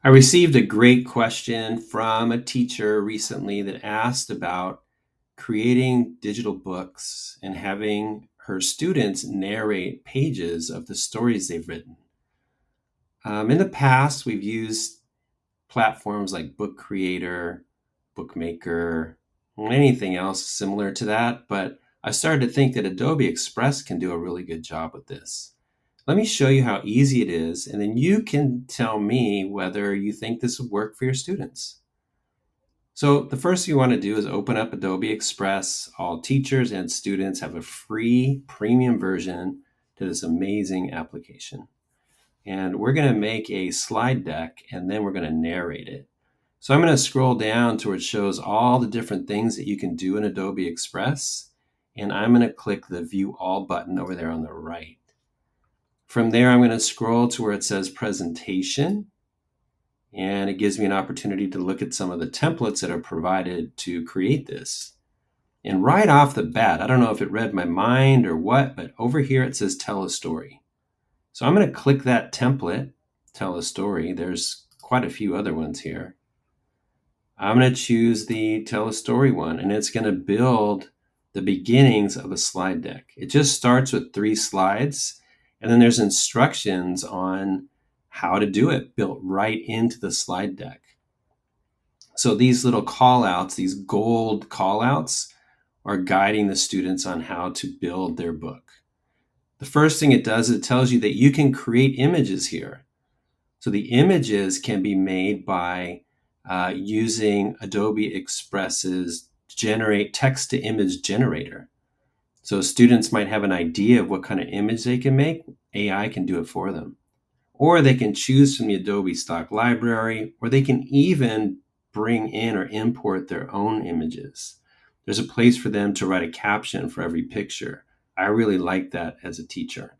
I received a great question from a teacher recently that asked about creating digital books and having her students narrate pages of the stories they've written. In the past, we've used platforms like Book Creator, Bookmaker, and anything else similar to that, but I started to think that Adobe Express can do a really good job with this. Let me show you how easy it is, and then you can tell me whether you think this would work for your students. So the first thing you want to do is open up Adobe Express. All teachers and students have a free premium version to this amazing application. And we're going to make a slide deck and then we're going to narrate it. So I'm going to scroll down to where it shows all the different things that you can do in Adobe Express. And I'm going to click the View All button over there on the right. From there, I'm going to scroll to where it says Presentation. And it gives me an opportunity to look at some of the templates that are provided to create this. And right off the bat, I don't know if it read my mind or what, but over here it says Tell a Story. So I'm going to click that template, Tell a Story. There's quite a few other ones here. I'm going to choose the Tell a Story one, and it's going to build the beginnings of a slide deck. It just starts with 3 slides, and then there's instructions on how to do it built right into the slide deck. So these little call outs, these gold call outs, are guiding the students on how to build their book. The first thing it does is it tells you that you can create images here. So the images can be made by using Adobe Express's generate text to image generator. So students might have an idea of what kind of image they can make. AI can do it for them. Or they can choose from the Adobe stock library, or they can even bring in or import their own images. There's a place for them to write a caption for every picture. I really like that as a teacher.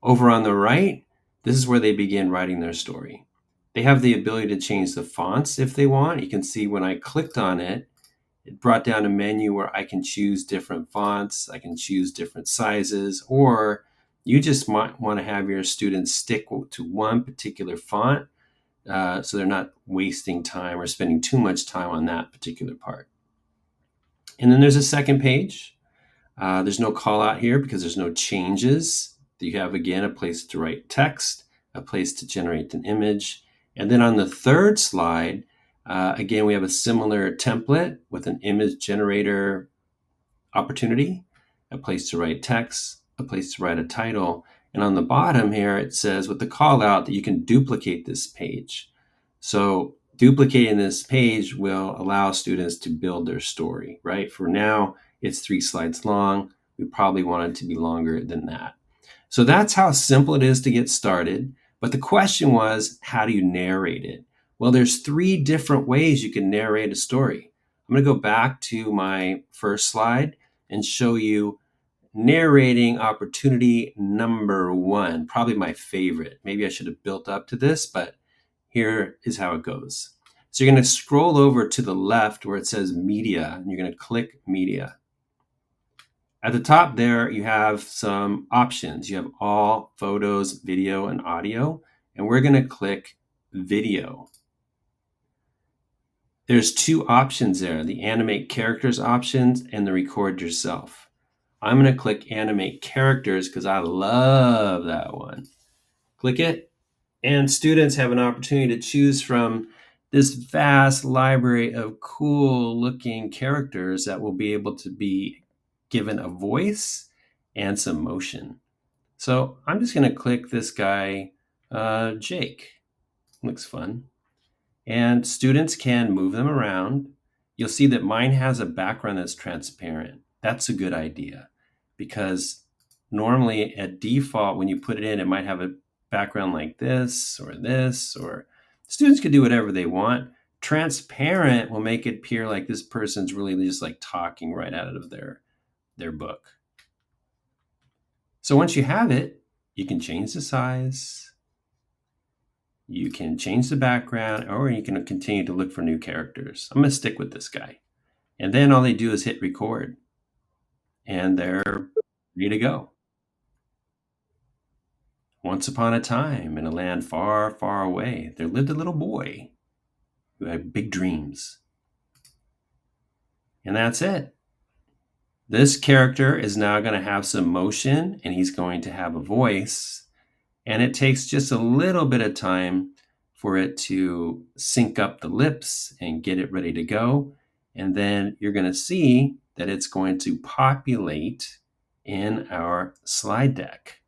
Over on the right, this is where they begin writing their story. They have the ability to change the fonts if they want. You can see when I clicked on it, it brought down a menu where I can choose different fonts, I can choose different sizes, or you just might want to have your students stick to one particular font so they're not wasting time or spending too much time on that particular part. And then there's a second page. There's no call out here because there's no changes. You have, again, a place to write text, a place to generate an image. And then on the third slide, again, we have a similar template with an image generator opportunity, a place to write text, a place to write a title. And on the bottom here, it says with the call out that you can duplicate this page. So duplicating this page will allow students to build their story, right? For now, it's 3 slides long. We probably want it to be longer than that. So that's how simple it is to get started. But the question was, how do you narrate it? Well, there's 3 different ways you can narrate a story. I'm going to go back to my first slide and show you narrating opportunity number 1, probably my favorite. Maybe I should have built up to this, but here is how it goes. So you're going to scroll over to the left where it says media, and you're going to click media. At the top there, you have some options. You have all photos, video, and audio, and we're going to click video. There's 2 options there, the animate characters options and the record yourself. I'm going to click animate characters because I love that one. Click it, and students have an opportunity to choose from this vast library of cool looking characters that will be able to be given a voice and some motion. So I'm just going to click this guy, Jake. Looks fun. And students can move them around. You'll see that mine has a background that's transparent. That's a good idea because normally at default, when you put it in, it might have a background like this, or students can do whatever they want. Transparent will make it appear like this person's really just like talking right out of their book. So once you have it, you can change the size, you can change the background, or you can continue to look for new characters. I'm going to stick with this guy. And then all they do is hit record, and they're ready to go. Once upon a time, in a land far, far away, there lived a little boy who had big dreams. And that's it. This character is now going to have some motion, and he's going to have a voice. And it takes just a little bit of time for it to sync up the lips and get it ready to go. And then you're going to see that it's going to populate in our slide deck.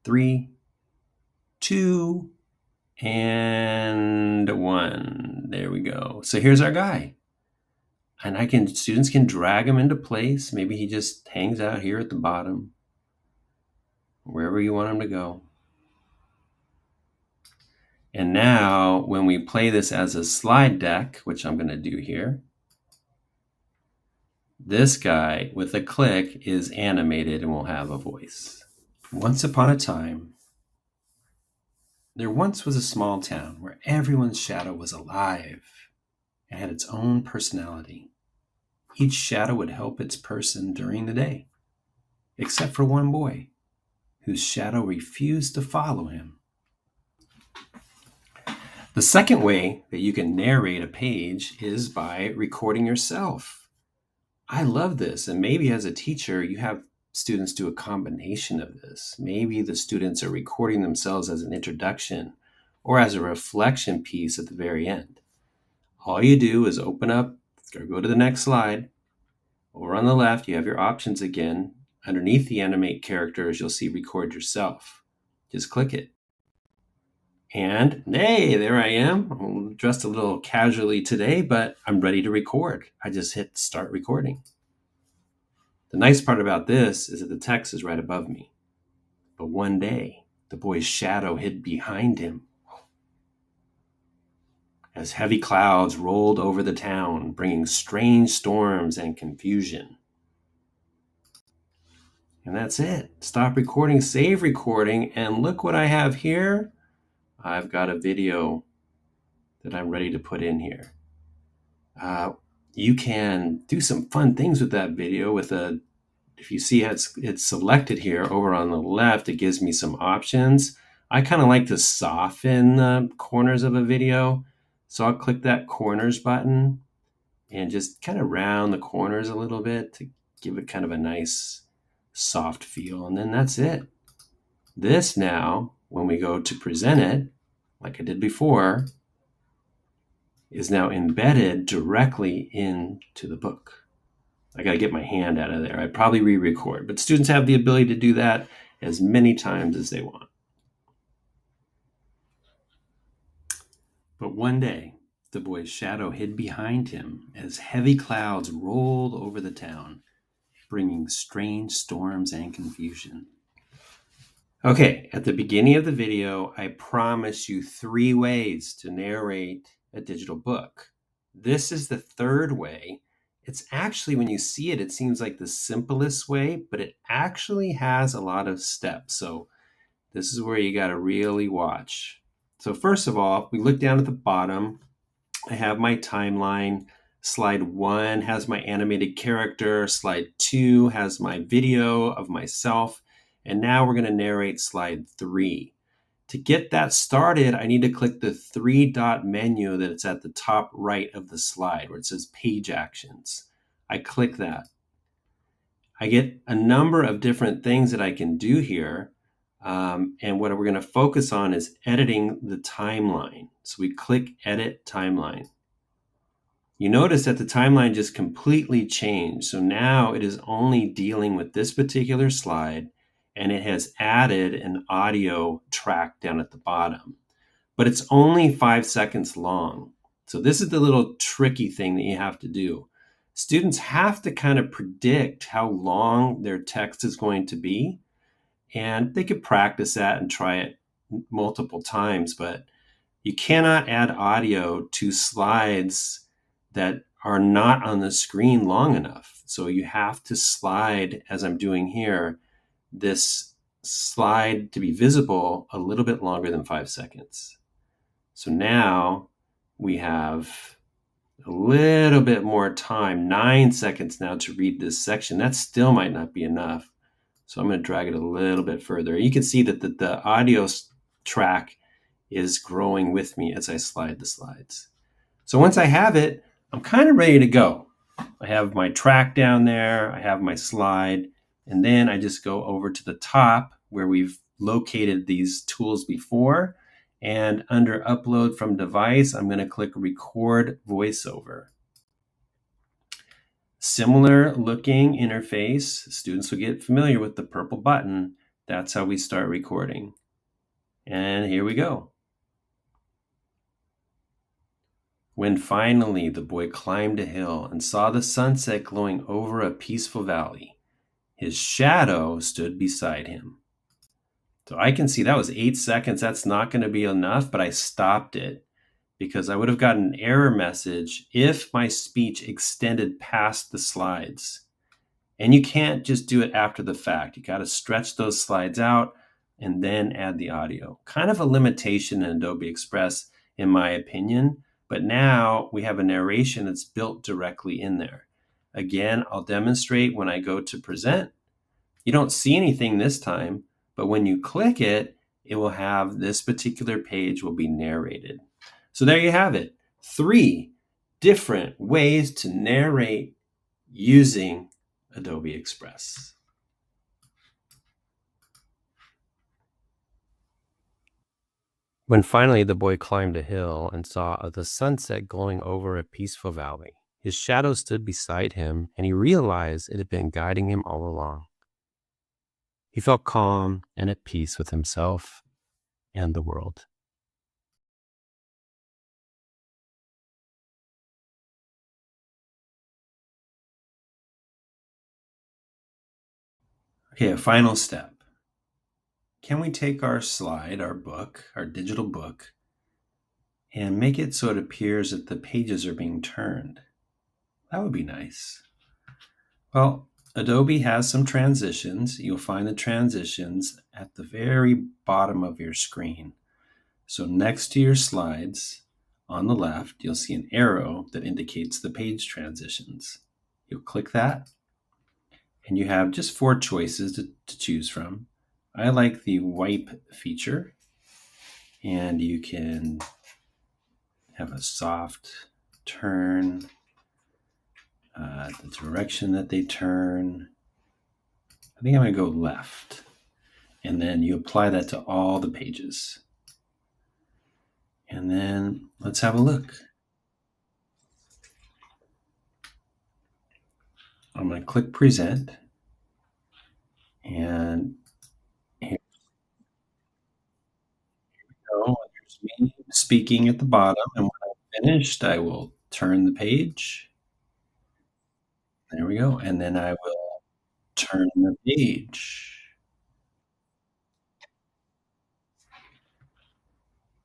3, 2, and 1. There we go. So here's our guy. And students can drag him into place. Maybe he just hangs out here at the bottom, wherever you want him to go. And now when we play this as a slide deck, which I'm going to do here, this guy with a click is animated and will have a voice. Once upon a time, there once was a small town where everyone's shadow was alive and had its own personality. Each shadow would help its person during the day, except for one boy, whose shadow refused to follow him. The second way that you can narrate a page is by recording yourself. I love this, and maybe as a teacher, you have students do a combination of this. Maybe the students are recording themselves as an introduction or as a reflection piece at the very end. All you do is open up, go to the next slide. Over on the left, you have your options again. Underneath the animate characters, you'll see record yourself. Just click it. And hey, there I am. I'm dressed a little casually today, but I'm ready to record. I just hit start recording. The nice part about this is that the text is right above me. But one day, the boy's shadow hid behind him as heavy clouds rolled over the town, bringing strange storms and confusion. And that's it. Stop recording, save recording, and look what I have here. I've got a video that I'm ready to put in here. You can do some fun things with that video if you see how it's selected here over on the left, it gives me some options. I kind of like to soften the corners of a video. So I'll click that corners button and just kind of round the corners a little bit to give it kind of a nice soft feel. And then that's it. This now, when we go to present it, like I did before, is now embedded directly into the book. I got to get my hand out of there. I'd probably re-record, but students have the ability to do that as many times as they want. But one day, the boy's shadow hid behind him as heavy clouds rolled over the town, bringing strange storms and confusion. Okay, at the beginning of the video, I promised you 3 ways to narrate a digital book. This is the third way. It's actually, when you see it, it seems like the simplest way, but it actually has a lot of steps. So this is where you got to really watch. So first of all, we look down at the bottom. I have my timeline. Slide 1 has my animated character. Slide 2 has my video of myself. And now we're going to narrate slide 3. To get that started, I need to click the 3-dot menu that's at the top right of the slide where it says Page Actions. I click that. I get a number of different things that I can do here. And what we're going to focus on is editing the timeline. So we click Edit Timeline. You notice that the timeline just completely changed. So now it is only dealing with this particular slide, and it has added an audio track down at the bottom. But it's only 5 seconds long. So this is the little tricky thing that you have to do. Students have to kind of predict how long their text is going to be. And they could practice that and try it multiple times. But you cannot add audio to slides that are not on the screen long enough. So you have to slide, as I'm doing here, this slide to be visible a little bit longer than 5 seconds. So now we have a little bit more time, 9 seconds now to read this section. That still might not be enough. So I'm going to drag it a little bit further. You can see that the audio track is growing with me as I slide the slides. So once I have it, I'm kind of ready to go. I have my track down there, I have my slide, and then I just go over to the top where we've located these tools before. And under Upload from Device, I'm going to click Record VoiceOver. Similar looking interface. Students will get familiar with the purple button. That's how we start recording. And here we go. When finally the boy climbed a hill and saw the sunset glowing over a peaceful valley, his shadow stood beside him. So I can see that was 8 seconds. That's not going to be enough, but I stopped it because I would have gotten an error message if my speech extended past the slides. And you can't just do it after the fact. You got to stretch those slides out and then add the audio. Kind of a limitation in Adobe Express, in my opinion. But now we have a narration that's built directly in there. Again, I'll demonstrate when I go to present. You don't see anything this time, but when you click it, it will have this particular page will be narrated. So there you have it. 3 different ways to narrate using Adobe Express. When finally the boy climbed a hill and saw the sunset glowing over a peaceful valley, his shadow stood beside him, and he realized it had been guiding him all along. He felt calm and at peace with himself and the world. Okay, a final step. Can we take our slide, our book, our digital book, and make it so it appears that the pages are being turned? That would be nice. Well, Adobe has some transitions. You'll find the transitions at the very bottom of your screen. So next to your slides on the left, you'll see an arrow that indicates the page transitions. You'll click that, and you have just 4 choices to choose from. I like the wipe feature, and you can have a soft turn, the direction that they turn. I think I'm going to go left, and then you apply that to all the pages. And then let's have a look. I'm going to click present, and here we go. There's me speaking at the bottom, and when I'm finished, I will turn the page. There we go. And then I will turn the page.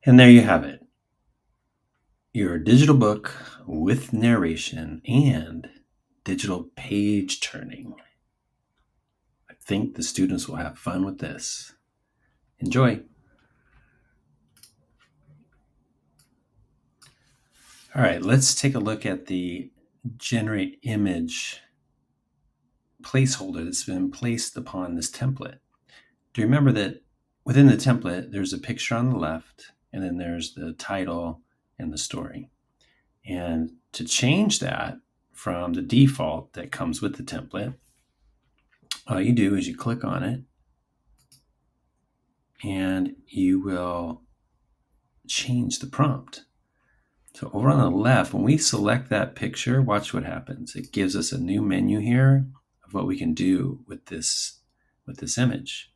And there you have it. Your digital book with narration and digital page turning. I think the students will have fun with this. Enjoy. All right, let's take a look at the generate image placeholder that's been placed upon this template. Do you remember that within the template, there's a picture on the left, and then there's the title and the story. And to change that from the default that comes with the template, all you do is you click on it, and you will change the prompt. So over on the left, when we select that picture, watch what happens. It gives us a new menu here of what we can do with this image.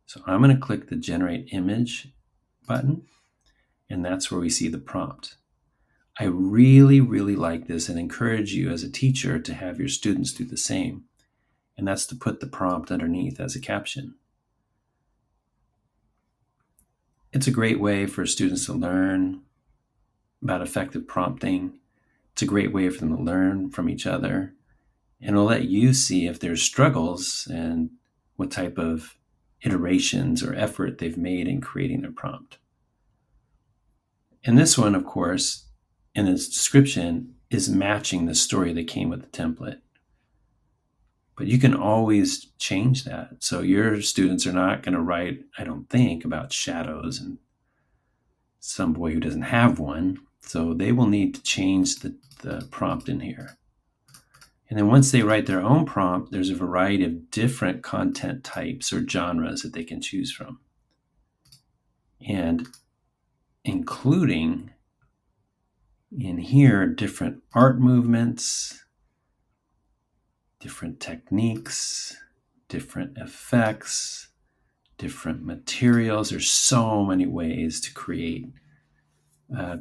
So I'm going to click the Generate Image button, and that's where we see the prompt. I really, really like this and encourage you as a teacher to have your students do the same. And that's to put the prompt underneath as a caption. It's a great way for students to learn about effective prompting. It's a great way for them to learn from each other. And it'll let you see if there's struggles and what type of iterations or effort they've made in creating their prompt. And this one, of course, in its description, is matching the story that came with the template. But you can always change that. So your students are not going to write, I don't think, about shadows and some boy who doesn't have one. So they will need to change the prompt in here. And then once they write their own prompt, there's a variety of different content types or genres that they can choose from. And including in here different art movements, different techniques, different effects, different materials. There's so many ways to create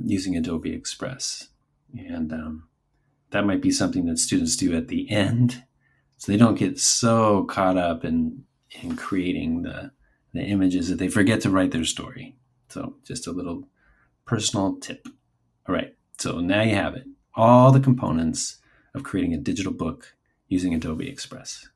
using Adobe Express. And that might be something that students do at the end, so they don't get so caught up in creating the images that they forget to write their story. So just a little personal tip. All right, so now you have it. All the components of creating a digital book using Adobe Express.